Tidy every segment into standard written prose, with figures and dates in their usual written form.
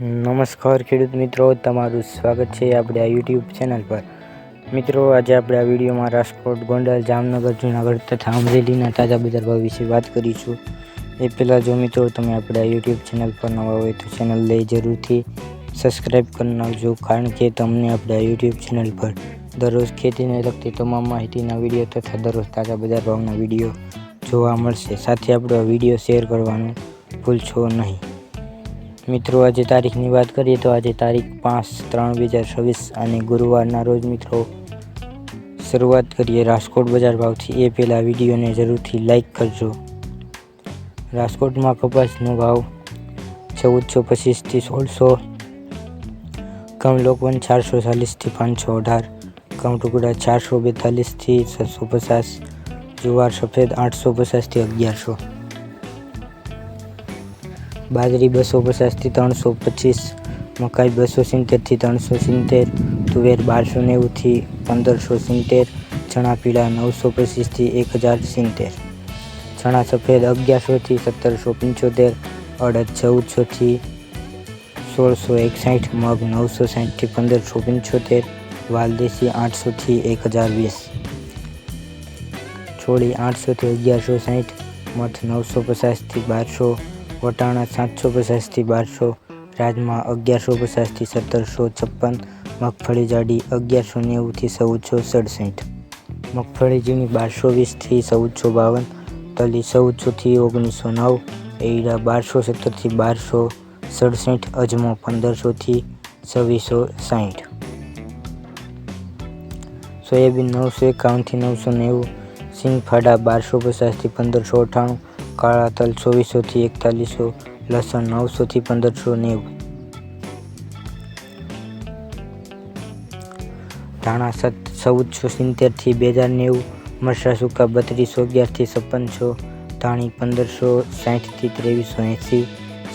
નમસ્કાર ખેડૂત મિત્રો, તમારું સ્વાગત છે આપણે આ યુટ્યુબ ચેનલ પર। મિત્રો, આજે આપણે આ વિડીયોમાં રાજકોટ, ગોંડલ, જામનગર, જૂનાગઢ તથા અમરેલીના તાજા બજાર ભાવ વિશે વાત કરીશું। એ પહેલાં જો મિત્રો તમે આપણે આ યુટ્યુબ ચેનલ પર નવા હોય તો ચેનલને જરૂરથી સબસ્ક્રાઈબ કરી નાખજો, કારણ કે તમને આપણે આ યુટ્યુબ ચેનલ પર દરરોજ ખેતીને લગતી તમામ માહિતીના વિડીયો તથા દરરોજ તાજા બજાર ભાવના વિડીયો જોવા મળશે। સાથે આપણો આ વિડીયો શેર કરવાનું ભૂલશો નહીં। મિત્રો, આજે તારીખની વાત કરીએ તો આજે તારીખ 5/3/2026 અને ગુરુવારના રોજ મિત્રો શરૂઆત કરીએ રાજકોટ બજાર ભાવથી। એ પહેલાં વિડીયોને જરૂરથી લાઈક કરજો। રાજકોટમાં કપાસનો ભાવ 1425થી 1600, ઘઉં લોકવન 440થી 518, ઘઉં ટુકડા 442થી 650, જુવાર સફેદ 850થી 1100, બાજરી 250થી 325, મકાઈ 270થી 370, તુવેર 1290થી 1570, ચણા પીળા 925થી 1070, ચણા સફેદ 1100થી 1775, અડદ 1400થી 1661, મગ 960થી 1575, વાલદેશી 800થી 1020, છોડી 800થી 1160, મઠ 950થી 1200, વટાણા 750થી 1200, રાજમા 1150થી 1756, મગફળી જાડી 1190થી 1467, મગફળી ઝીણી 1220થી 1452, તલી 1400થી 1909, એરડા 1270થી 1267, અજમો 1500થી 2660, સોયાબીન 951થી 990, સિંગફાડા 1250થી 1598, કાળા તલ 2400થી 4100, લસણ 900થી 1590, ધાણા 1470થી 2090, મરચાં સૂકા 3211થી 5600, ધાણી 1560થી 2380,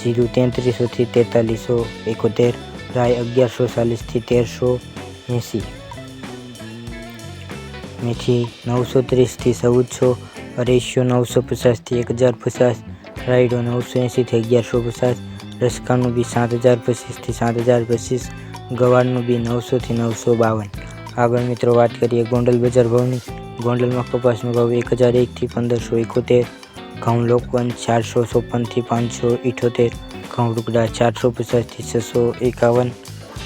જીરું 3300થી 4371, રાઈ 1140થી 1380, મેથી 930થી 1400, અરેશિયો 950થી 1050, રાયડો 980થી 1150, રસકાનું બી 7025થી 7025, ગવારનું બી 900થી 952। આગળ મિત્રો વાત કરીએ ગોંડલ બજાર ભાવની। ગોંડલમાં કપાસનો ભાવ 1001થી 1571, ઘઉં લોકવન 454થી 578, ઘઉં ટુકડા 450થી 651,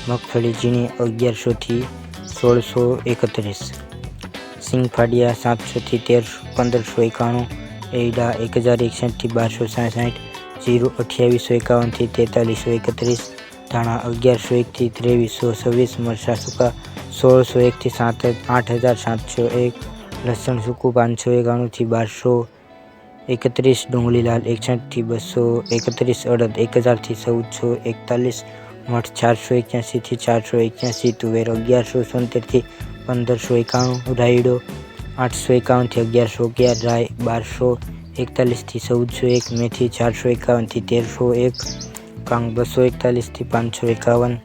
મગફળી ઝીણી 1100થી 1631, સિંગફાડિયા 700થી 1591, એરડા 1061થી 1266, જીરું 2851થી 4331, ધાણા 1101થી 2326, મરચાં સૂકા 1601થી 8701, લસણ સૂકું 591થી 1231, ડુંગળી લાલ 61થી 231, અડદ 1000થી 1441, મઠ 481થી 481, તુવેર 1170થી 1591, રાયડો 851થી 1111, રાય 1241થી 1401, મેથી 451થી 1301, કાંગ 241થી 551,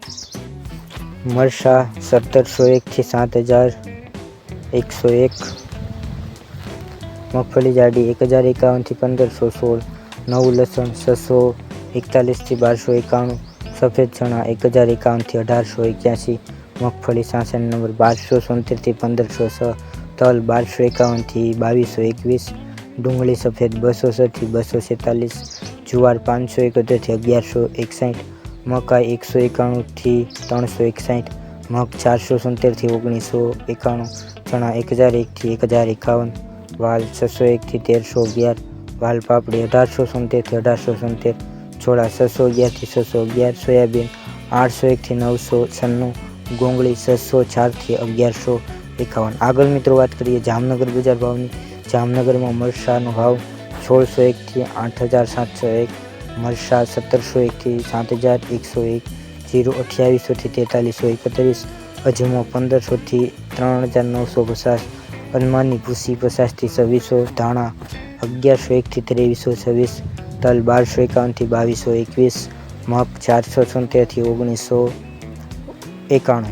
મરચાં 1701થી 7101, મગફળી જાડી 1051થી 1516, નવું લસણ 641થી 1291, સફેદ ચણા 1051થી 1881, મગફળી સાસણ નંબર 1273થી 1506, તલ 1251થી 2221, ડુંગળી સફેદ 206થી 246, જુવાર 571થી 1161, મકાઈ 191થી 361, મગ 470થી 1991, ચણા 1001થી 1051, વાલ 601થી 1311, વાલ પાપડી 1870થી 1870, છોડા 611થી 611, સોયાબીન 801થી 996, ગોંગળી 604થી 1151। આગળ મિત્રો વાત કરીએ જામનગર બજાર ભાવની। જામનગરમાં મરચાંનો ભાવ 1601થી 8701, મરચાં 1701થી 7101, જીરું 2800થી 4331, અજમો 1500થી 3950, અલમાની ભૂસી 50થી 2600, ધાણા 1101થી 2326, તલ 1251થી 2221, મગ 476થી 1991,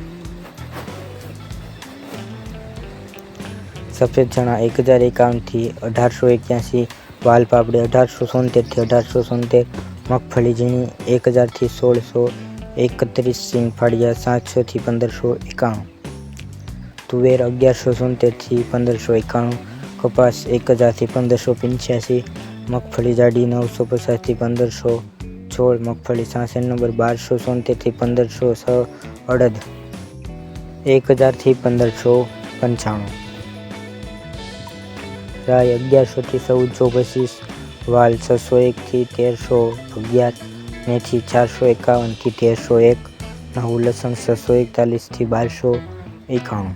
સફેદ ચણા 1051થી 1881, વાલ પાપડી 1870થી 1870, મગફળી ઝીણી 1000થી 1600, 31, સિંગફાળિયા 700 થી 1591, તુવેર 1170 થી 1591, કપાસ 1000 થી 1585, મગફળી જાડી 950 થી 1516, મગફળી 66 નંબર 1270 થી 1506, અડદ 1000 થી 1595, રાય 1100 થી 1425, વાલ 601 થી 1311, મેથી 451 થી 1301, નવું લસણ 641 થી 1291,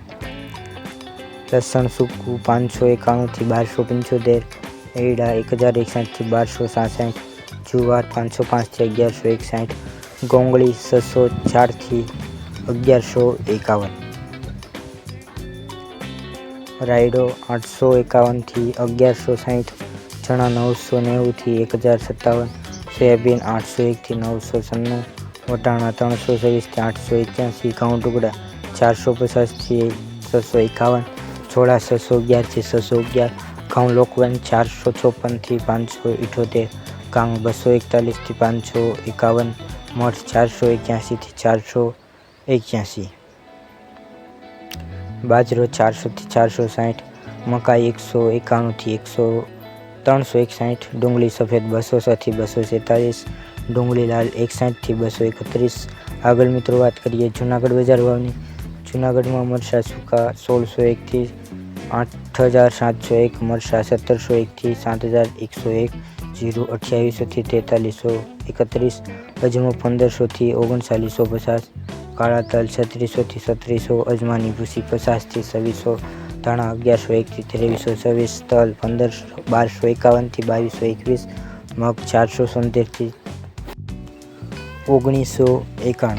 લસણ સૂકું 591 થી 1275, એરડા 1061 થી 1266, જુવાર 505 થી 1161, ગોંગળી 604 થી 1151, રાયડો 851 થી 1160, ચણા 990 થી 1057, સોયાબીન 801 થી 996, વટાણા 326 થી 881, ઘઉં ટુકડા 450 થી 651, ચોળા 611 થી 611, ઘઉં લોકવન 454 થી 578, કાંગ 241 થી 551, મઠ 481 થી 481, બાજરો 400 થી 460, મકાઈ 191 થી 361, ડુંગળી સફેદ 206 થી 246, ડુંગળી લાલ 160 થી 231. આગળ મિત્રો વાત કરીએ જૂનાગઢ બજાર ભાવની. જૂનાગઢમાં મરચાં સૂકા 1601 થી 8701, મરચાં 1701 થી 7101, જીરું 2800 થી 4331, અજમો 1500 થી 3950, કાળા તલ 3600 થી 3700, અજમાની ભૂસી 50 થી 2600, ધાણા 1101 થી 2326, તલ 1251 થી 2221, મગ 470 થી 1991,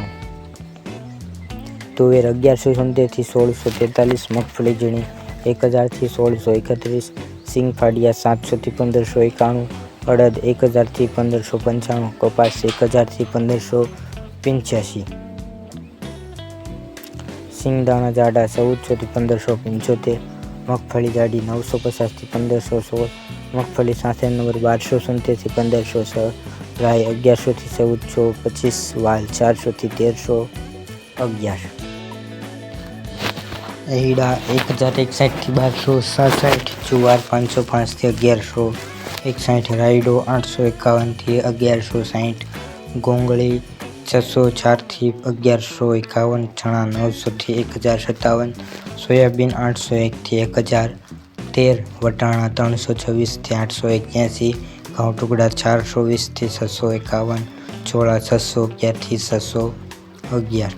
તુવેર 1170 થી 1643, મગફળી ઝીણી 1000 થી 1631, સિંગફાળિયા 700 થી 1591, અડદ 1000 થી 1595, કપાસ 1000 થી 1585, સિંગદાણા જાડા 1400 થી 1575, મગફળી જાડી 950 થી 1516, મગફળી 66 નંબર 1270 થી 1506, રાય 1100 થી 1425, વાલ 400 થી 1311, એરડા 1061 થી 1267, જુવાર 505 થી 1161, રાયડો 851 થી 1160, ગોંગળી 604 થી 1151, ચણા 900 થી 1057, સોયાબીન 801 થી 1013, વટાણા 326 થી 881, ઘઉં ટુકડા 420 થી 651, ચોળા 611 થી 611,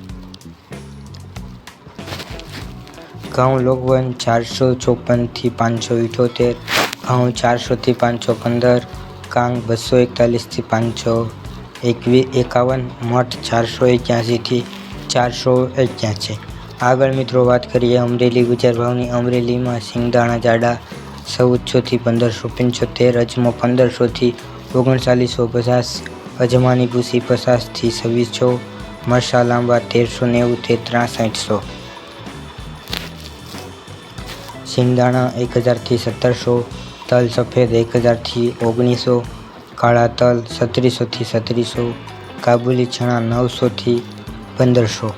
ઘઉં લોકવન 454 થી 578, ઘઉં 400 થી 515, કાંગ 241 થી 551, મઠ 481 થી 481. આગળ મિત્રો વાત કરીએ અમરેલી બજાર ભાવની. અમરેલીમાં સિંગદાણા જાડા 1400 થી 1575, અજમો 1500 થી 3950, અજમાની ભૂસી 50 થી 2600, મરચાં લાંબા 1390 થી 6300, સિંગદાણા 1000 થી 1700, તલ સફેદ 1000 થી 1900, કાળા તલ 3600 થી 3700, કાબુલી ચણા 900 થી 1500,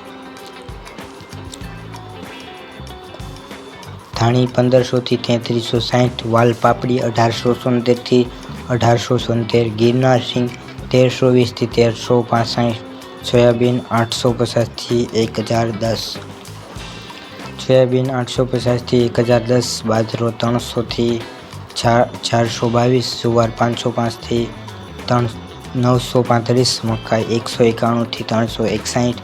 ધાણી 1500 થી 3360, વાલ પાપડી 1870 થી 1870, ગિરનાર સિંગ 1320 થી 1365, સોયાબીન 850 થી 1010, સોયાબીન 850 થી 1010, બાજરો 300 થી 422, જુવાર 505 થી 935, મકાઈ 191 થી 361,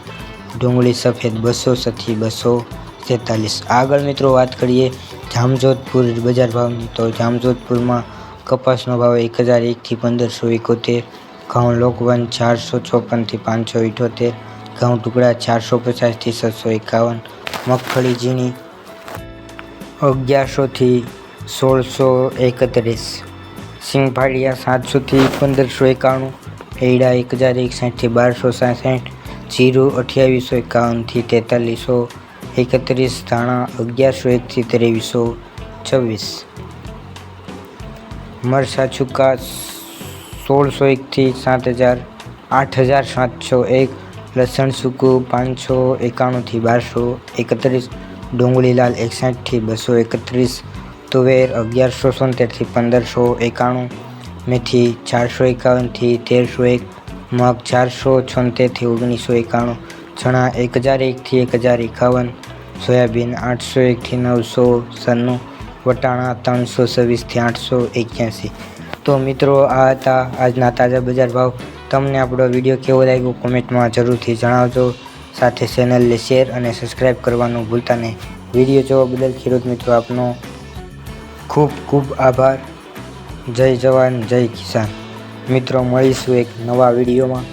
ડુંગળી સફેદ 200 થી 243. આગળ મિત્રો વાત કરીએ જામજોધપુર બજાર ભાવની. તો જામજોધપુરમાં કપાસનો ભાવ 1001 થી 1571, ઘઉં લોકવન 454 થી 578, ઘઉં ટુકડા 450 થી 651, મગફળી ઝીણી 1100 થી 1631, સિંગફાળિયા 700 થી 1591, એરડા 1061 થી 1266, જીરું 2851 થી 4331, ધાણા 1101 થી 2326, મરચાં છૂકા 1601 થી 7000, 8701, લસણ સૂકું 591થી 1231, ડુંગળી લાલ 61થી 231, તુવેર 1177થી 1591, મેથી 451થી 1301, મગ 476થી 1991, ચણા 1001થી 1051, સોયાબીન 801થી 996, વટાણા 326થી 881. તો મિત્રો આ હતા આજના તાજા બજાર ભાવ. તમને આપણો વિડીયો કેવો લાગ્યો કોમેન્ટમાં જરૂરથી જણાવજો. સાથે ચેનલને શેર અને સબસ્ક્રાઈબ કરવાનું ભૂલતા નહીં. વિડીયો જોવા બદલ ખેડૂત મિત્રો આપનો ખૂબ ખૂબ આભાર. જય જવાન જય કિસાન. મિત્રો મળીશું એક નવા વિડીયોમાં.